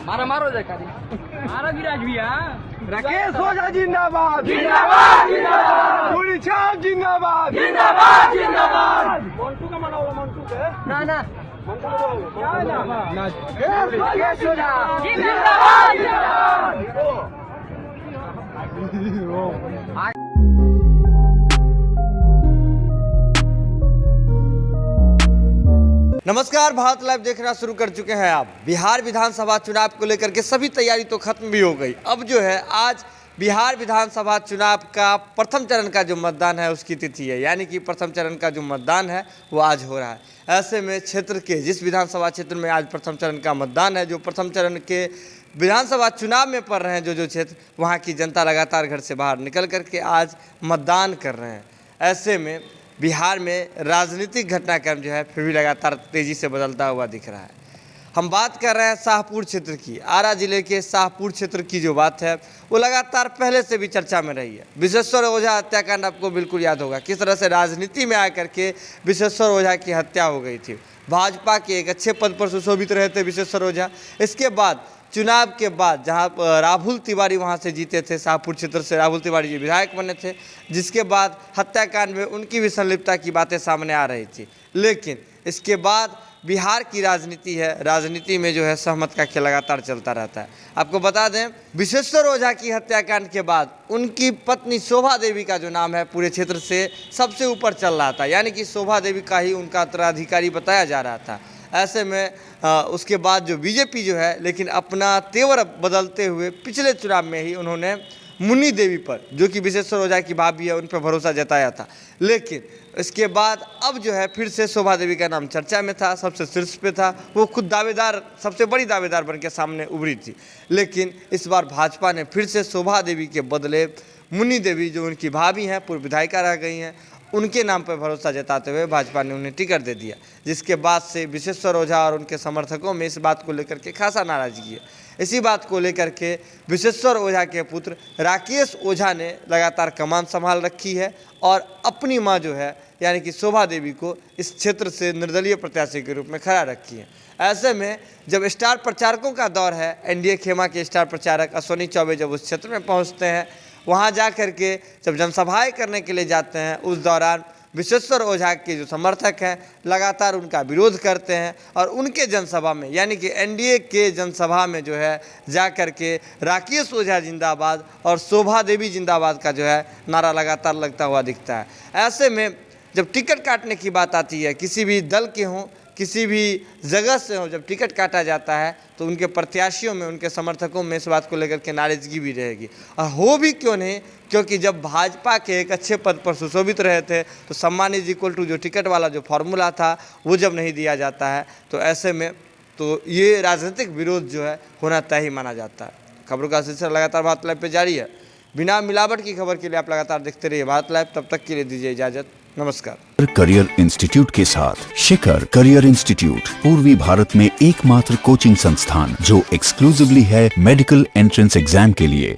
मारो मारो जयकारी मारो गिराज भैया राकेश ओझा जिंदाबाद जिंदाबाद जिंदाबाद पूरी छाप जिंदाबाद जिंदाबाद जिंदाबाद मंटू का मनाओ मंटू के ना ना राकेश ओझा जिंदाबाद नमस्कार, भारत लाइव देखना शुरू कर चुके हैं आप। बिहार विधानसभा चुनाव को लेकर के सभी तैयारी तो खत्म भी हो गई। अब जो है आज बिहार विधानसभा चुनाव का प्रथम चरण का जो मतदान है उसकी तिथि है, यानी कि प्रथम चरण का जो मतदान है वो आज हो रहा है। ऐसे में क्षेत्र के जिस विधानसभा क्षेत्र में आज प्रथम चरण का मतदान है, जो प्रथम चरण के विधानसभा चुनाव में पड़ रहे हैं जो क्षेत्र, वहाँ की जनता लगातार घर से बाहर निकल करके आज मतदान कर रहे हैं। ऐसे में बिहार में राजनीतिक घटनाक्रम जो है फिर भी लगातार तेज़ी से बदलता हुआ दिख रहा है। हम बात कर रहे हैं शाहपुर क्षेत्र की। आरा जिले के शाहपुर क्षेत्र की जो बात है वो लगातार पहले से भी चर्चा में रही है। विश्वेश्वर ओझा हत्याकांड आपको बिल्कुल याद होगा, किस तरह से राजनीति में आकर के विश्वेश्वर ओझा की हत्या हो गई थी। भाजपा के एक अच्छे पद पर सुशोभित रहे थे विश्वेश्वर ओझा। इसके बाद चुनाव के बाद जहां राहुल तिवारी वहां से जीते थे, शाहपुर क्षेत्र से राहुल तिवारी जी विधायक बने थे, जिसके बाद हत्याकांड में उनकी भी संलिप्तता की बातें सामने आ रही थी। लेकिन इसके बाद बिहार की राजनीति है, राजनीति में जो है सहमत का खेल लगातार चलता रहता है। आपको बता दें, विश्वेश्वर ओझा की हत्याकांड के बाद उनकी पत्नी शोभा देवी का जो नाम है पूरे क्षेत्र से सबसे ऊपर चल रहा था, यानी कि शोभा देवी का ही उनका उत्तराधिकारी बताया जा रहा था। ऐसे में उसके बाद जो बीजेपी जो है, लेकिन अपना तेवर बदलते हुए पिछले चुनाव में ही उन्होंने मुन्नी देवी पर, जो कि विश्वेश्वर ओझा की भाभी है, उन पर भरोसा जताया था। लेकिन इसके बाद अब जो है फिर से शोभा देवी का नाम चर्चा में था, सबसे शीर्ष पे था। वो खुद दावेदार, सबसे बड़ी दावेदार बन के सामने उभरी थी। लेकिन इस बार भाजपा ने फिर से शोभा देवी के बदले मुन्नी देवी, जो उनकी भाभी हैं, पूर्व विधायिका रह गई हैं, उनके नाम पर भरोसा जताते हुए भाजपा ने उन्हें टिकट दे दिया। जिसके बाद से विश्वेश्वर ओझा और उनके समर्थकों में इस बात को लेकर के खासा नाराजगी है। इसी बात को लेकर के विश्वेश्वर ओझा के पुत्र राकेश ओझा ने लगातार कमान संभाल रखी है और अपनी मां जो है, यानी कि शोभा देवी को इस क्षेत्र से निर्दलीय प्रत्याशी के रूप में खड़ा रखी है। ऐसे में जब स्टार प्रचारकों का दौर है, एनडीए खेमा के स्टार प्रचारक अश्विनी चौबे जब उस क्षेत्र में पहुँचते हैं, वहाँ जा कर के जब जनसभाएं करने के लिए जाते हैं, उस दौरान विश्वेश्वर ओझा के जो समर्थक हैं लगातार उनका विरोध करते हैं और उनके जनसभा में, यानी कि एनडीए के जनसभा में जो है जा कर के राकेश ओझा जिंदाबाद और शोभा देवी जिंदाबाद का जो है नारा लगातार लगता हुआ दिखता है। ऐसे में जब टिकट काटने की बात आती है, किसी भी दल के हों, किसी भी जगह से हो, जब टिकट काटा जाता है तो उनके प्रत्याशियों में, उनके समर्थकों में इस बात को लेकर के नाराजगी भी रहेगी। और हो भी क्यों नहीं, क्योंकि जब भाजपा के एक अच्छे पद पर सुशोभित रहे थे तो सम्मान इज इक्वल टू जो टिकट वाला जो फॉर्मूला था वो जब नहीं दिया जाता है तो ऐसे में तो ये राजनीतिक विरोध जो है होना तय ही माना जाता है। खबरों का सिलसिला लगातार भारत लाइव पे जारी है। बिना मिलावट की खबर के लिए आप लगातार देखते रहिए भारत लाइव। तब तक के लिए दीजिए इजाजत, नमस्कार। करियर इंस्टीट्यूट के साथ शिखर करियर इंस्टीट्यूट पूर्वी भारत में एकमात्र कोचिंग संस्थान जो एक्सक्लूसिवली है मेडिकल एंट्रेंस एग्जाम के लिए।